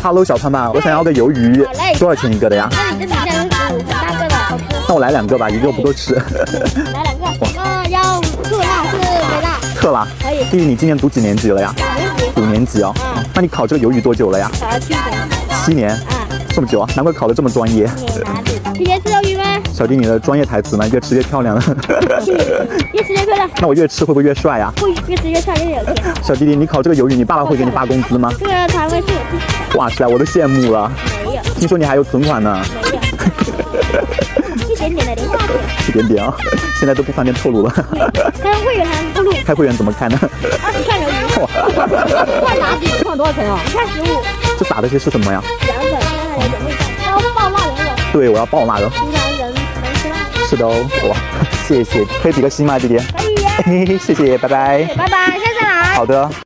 Hello， 小胖胖，我想要个鱿鱼，多少钱一个的呀？那你这底下有15很大个的，好吃。那我来2个吧，1个不够吃。来2个。要特辣是微辣？特辣。可以。弟弟，你今年读几年级了呀？5年级哦。那你烤这个鱿鱼多久了呀考了7年。7年。这么久啊？难怪考得这么专业。哪里？今天吃鱿鱼吗？小弟，你的专业台词呢？越吃越漂亮了。越吃越漂亮。那我越吃会不会越帅呀？会，越吃越帅，越有钱。小弟弟，你烤这个鱿鱼，你爸爸会给你发工资吗？这个才会是我弟。哇塞，我都羡慕了。没有。听说你还有存款呢？没有。一点点的零花钱。一点点啊，现在都不方便透露了。开会员还能透露？开会员怎么开呢20串鱿鱼。快拿几串多少钱啊？1串15。这撒的些是什么呀？凉粉，看看有点味道。要爆辣的那种。对，我要爆辣的。平常人能吃辣。是的哦，哇，谢谢，可以比个心吗，弟弟？可以呀。谢谢，拜拜。拜拜，下次来。好的。